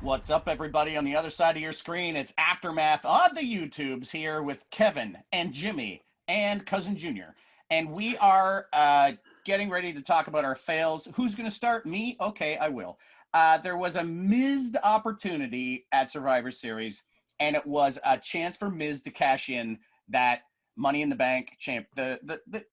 What's up, everybody on the other side of your screen? It's Aftermath on the YouTubes here with Kevin and Jimmy and Cousin Junior. And we are getting ready to talk about our fails. Who's going to start? Me? Okay, I will. There was a missed opportunity at Survivor Series, and it was a chance for Miz to cash in that Money in the Bank champ.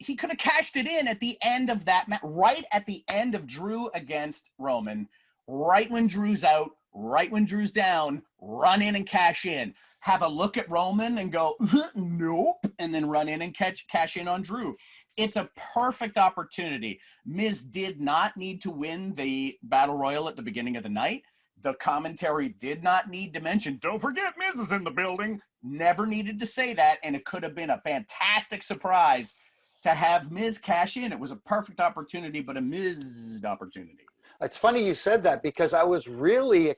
He could have cashed it in at the end of that match, right at the end of Drew against Roman, right when Drew's out, right when Drew's down, run in and cash in. Have a look at Roman and go, nope, and then run in and cash in on Drew. It's a perfect opportunity. Miz did not need to win the Battle Royal at the beginning of the night. The commentary did not need to mention, don't forget Miz is in the building. Never needed to say that, and it could have been a fantastic surprise to have Miz cash in. It was a perfect opportunity, but a missed opportunity. It's funny you said that because I was really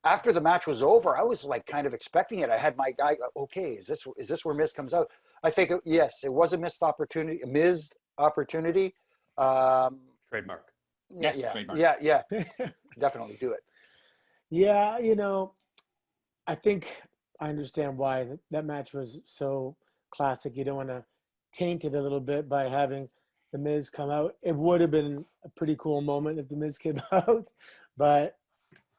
after the match was over, I was like kind of expecting it. I had my guy. Okay, is this where Miz comes out? I think yes, it was a missed opportunity. A missed opportunity. Trademark. Yes, yeah, trademark. Yeah, definitely do it. Yeah, I think I understand why that match was so classic. You don't want to taint it a little bit by having The Miz come out. It would have been a pretty cool moment if The Miz came out, but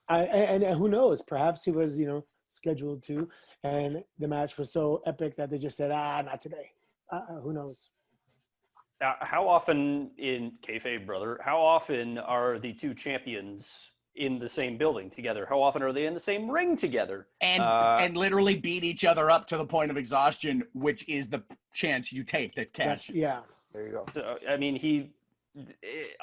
and who knows? Perhaps he was, scheduled to, and the match was so epic that they just said, not today. Who knows? How often in kayfabe, brother? How often are the two champions in the same building together? How often are they in the same ring together? And literally beat each other up to the point of exhaustion, which is the chance you take that cash. Yeah. There you go. So, I mean,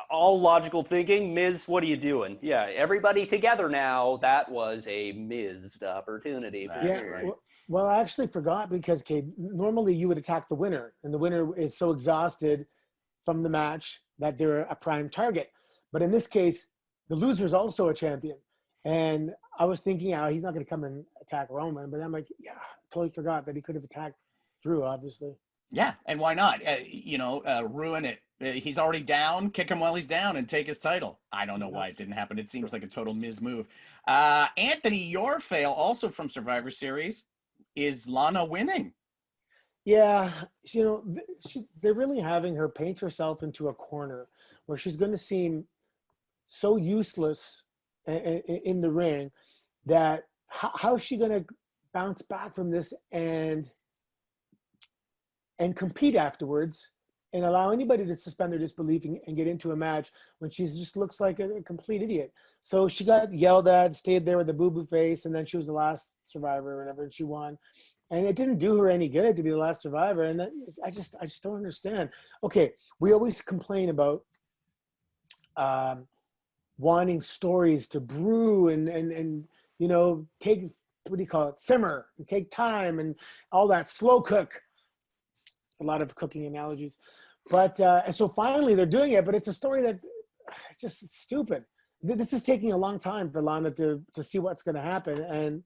all logical thinking, Miz, what are you doing? Yeah, everybody together now. That was a missed opportunity. For That's sure. right. Well, I actually forgot because, normally you would attack the winner, and the winner is so exhausted from the match that they're a prime target. But in this case, the loser is also a champion. And I was thinking, he's not going to come and attack Roman. But I'm like, totally forgot that he could have attacked Drew, obviously. Yeah, and why not? Ruin it. He's already down. Kick him while he's down and take his title. I don't know why it didn't happen. It seems like a total Miz move. Anthony, your fail, also from Survivor Series, is Lana winning. Yeah, they're really having her paint herself into a corner where she's going to seem so useless in the ring that how's she going to bounce back from this and compete afterwards and allow anybody to suspend their disbelief and get into a match when she just looks like a complete idiot. So she got yelled at, stayed there with a boo-boo face, and then she was the last survivor or whatever, and she won. And it didn't do her any good to be the last survivor. And I just don't understand. Okay, we always complain about wanting stories to brew and take, what do you call it, simmer, and take time and all that, slow cook. A lot of cooking analogies. But and so finally they're doing it, but it's a story that it's just stupid. This is taking a long time for Lana to see what's going to happen. And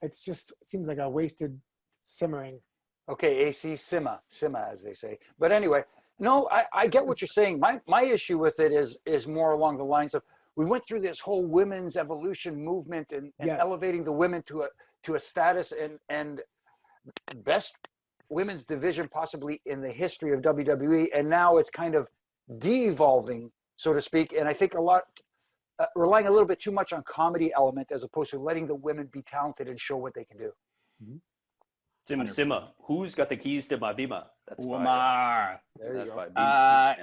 it seems like a wasted simmering. Okay, AC, simmer, as they say. But anyway, no, I get what you're saying. My issue with it is more along the lines of, we went through this whole women's evolution movement and Yes. elevating the women to a status and best women's division possibly in the history of WWE, and now it's kind of de-evolving, so to speak. And I think a lot relying a little bit too much on comedy element as opposed to letting the women be talented and show what they can do. Simma, who's got the keys to my bima? That's Wamar. There you go.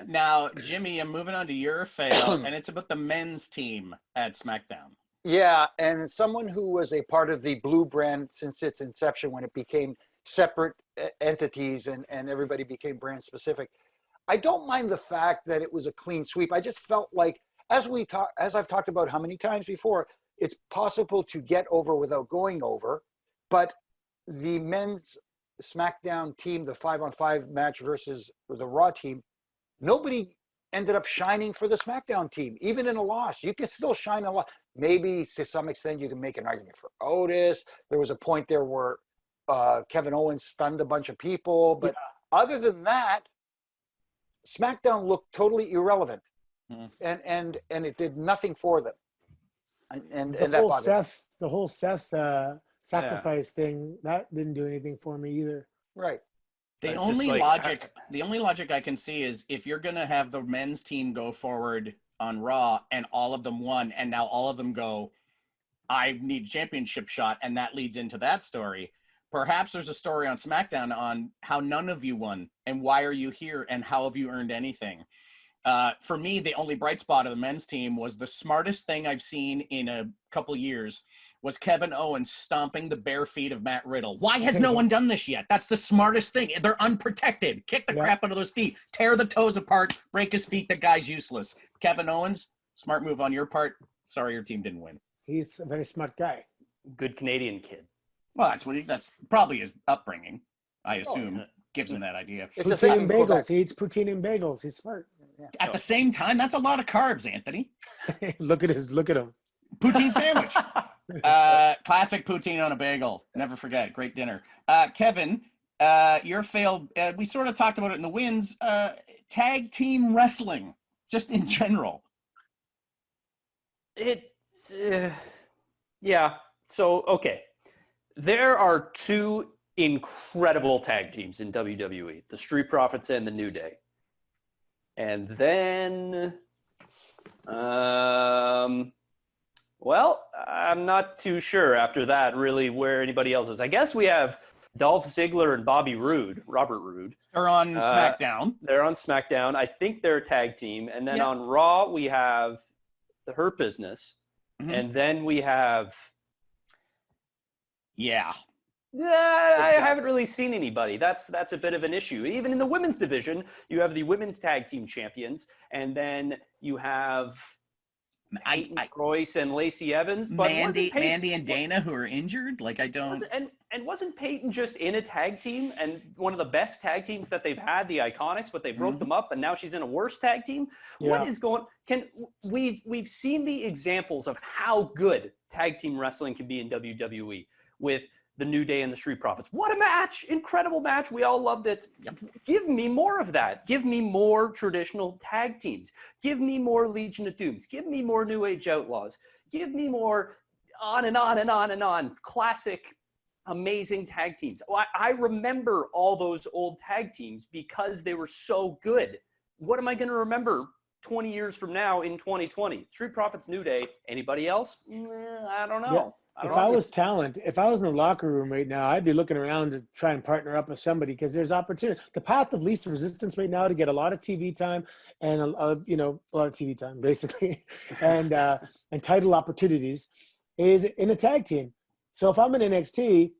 Now, Jimmy, I'm moving on to your fail, and it's about the men's team at Smackdown. Yeah, and someone who was a part of the Blue brand since its inception, when it became separate entities and everybody became brand specific. I don't mind the fact that it was a clean sweep. I just felt like, as I've talked about how many times before, it's possible to get over without going over. But the men's SmackDown team, the 5-on-5 match versus the Raw team, nobody ended up shining for the SmackDown team. Even in a loss, you can still shine a lot. Maybe to some extent you can make an argument for Otis. There was a point there where Kevin Owens stunned a bunch of people, but other than that, SmackDown looked totally irrelevant, and it did nothing for them. and The that whole bothered me. Seth sacrifice thing, that didn't do anything for me either. Right. The It's only just like, logic I can see is if you're gonna have the men's team go forward on Raw and all of them won, and now all of them go, I need a championship shot, and that leads into that story. Perhaps there's a story on SmackDown on how none of you won and why are you here and how have you earned anything. For me, the only bright spot of the men's team was the smartest thing I've seen in a couple years was Kevin Owens stomping the bare feet of Matt Riddle. Why has no one done this yet? That's the smartest thing. They're unprotected. Kick the crap out of those feet. Tear the toes apart. Break his feet. The guy's useless. Kevin Owens, smart move on your part. Sorry your team didn't win. He's a very smart guy. good Canadian kid. Well, that's probably his upbringing, I assume, gives him that idea. It's a Poutine thing and in Quebec. bagels. He eats poutine and bagels. He's smart. At the same time, that's a lot of carbs, Anthony. Look at him. Poutine sandwich. Classic poutine on a bagel. Never forget. Great dinner. Kevin, your failed, we sort of talked about it in the wins, tag team wrestling, just in general. It's, yeah. So, okay. There are two incredible tag teams in WWE, the Street Profits and the New Day. And then, well, I'm not too sure after that really where anybody else is. I guess we have Dolph Ziggler and Robert Roode. They're on SmackDown. They're on SmackDown. I think they're a tag team. And then on Raw, we have the Hurt Business. Mm-hmm. And then we have... Yeah. I haven't really seen anybody. That's a bit of an issue. Even in the women's division, you have the women's tag team champions, and then you have Peyton Royce and Lacey Evans. But Mandy and Dana, who are injured. Like, I don't. And wasn't Peyton just in a tag team and one of the best tag teams that they've had, the Iconics, but they broke them up, and now she's in a worse tag team? Yeah. What is going? We've seen the examples of how good tag team wrestling can be in WWE with the New Day and the Street Profits. What a match! Incredible match. We all loved it. Yep. Give me more of that. Give me more traditional tag teams. Give me more Legion of Dooms. Give me more New Age Outlaws. Give me more on and on and on and on. Classic, amazing tag teams. I remember all those old tag teams because they were so good. What am I going to remember 20 years from now in 2020? Street Profits, New Day. Anybody else? I don't know. Yeah. If I was talent, if I was in the locker room right now, I'd be looking around to try and partner up with somebody because there's opportunity. The path of least resistance right now to get a lot of TV time and a lot of TV time basically, and title opportunities is in a tag team. So if I'm in NXT,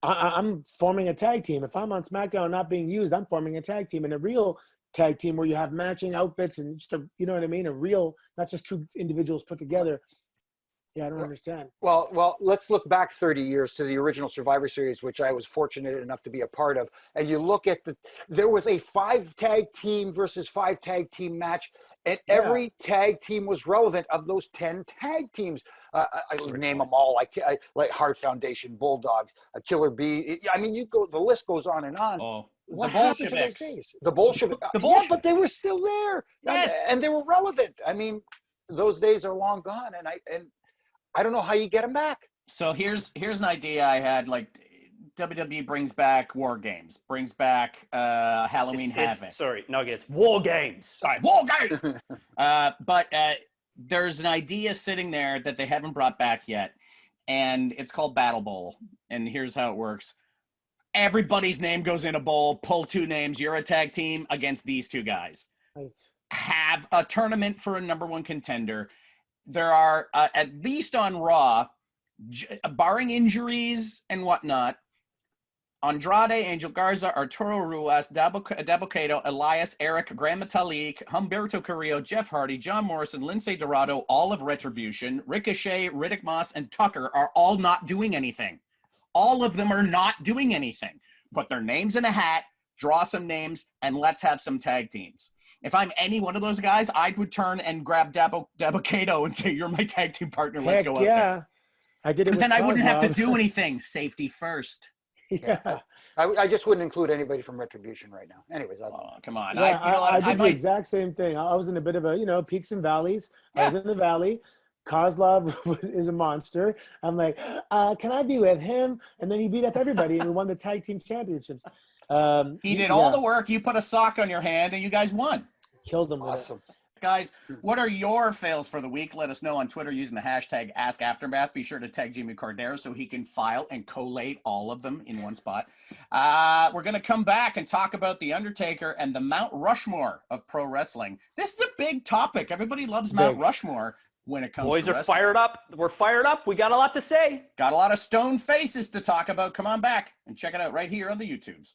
I'm forming a tag team. If I'm on SmackDown not being used, I'm forming a tag team, and a real tag team where you have matching outfits and just you know what I mean, a real, not just two individuals put together. Yeah, I don't understand. Well, let's look back 30 years to the original Survivor Series, which I was fortunate enough to be a part of. And you look at there was a 5 tag team versus 5 tag team match, and every tag team was relevant of those 10 tag teams. I name them all, like Heart Foundation, Bulldogs, Killer Bee. I mean, the list goes on and on. Oh, what the happened to those days? The Bolsheviks. Yeah, but they were still there. Yes. And they were relevant. I mean, those days are long gone, and I don't know how you get them back. So here's an idea I had. Like, WWE brings back War Games, brings back Halloween Havoc. Nuggets. War Games. War Games. But there's an idea sitting there that they haven't brought back yet, and it's called Battle Bowl. And here's how it works. Everybody's name goes in a bowl. Pull 2 names. You're a tag team against these 2 guys. Nice. Have a tournament for a number 1 contender. There are, at least on Raw, barring injuries and whatnot, Andrade, Angel Garza, Arturo Ruas, Dabo Cato, Elias, Eric, Gran Metalik, Humberto Carrillo, Jeff Hardy, John Morrison, Lindsay Dorado, all of Retribution, Ricochet, Riddick Moss, and Tucker are all not doing anything. All of them are not doing anything. Put their names in a hat, draw some names, and let's have some tag teams. If I'm any one of those guys, I would turn and grab Dabo Cato and say, "You're my tag team partner. Let's go out there." I did it. Because then I wouldn't have to do anything. Safety first. Yeah. I just wouldn't include anybody from Retribution right now. Anyways, come on. Yeah, I did the exact same thing. I was in a bit of a, peaks and valleys. I was in the valley. Kozlov is a monster. I'm like, can I be with him? And then he beat up everybody and we won the tag team championships. He did all the work. You put a sock on your hand and you guys won. Killed him. Awesome. Guys, what are your fails for the week? Let us know on Twitter using the hashtag AskAftermath. Be sure to tag Jimmy Cordero so he can file and collate all of them in one spot. We're going to come back and talk about The Undertaker and the Mount Rushmore of pro wrestling. This is a big topic. Everybody loves Mount Rushmore when it comes Boys to are wrestling. fired up. We're fired up. We got a lot to say. Got a lot of stone faces to talk about. Come on back and check it out right here on the YouTubes.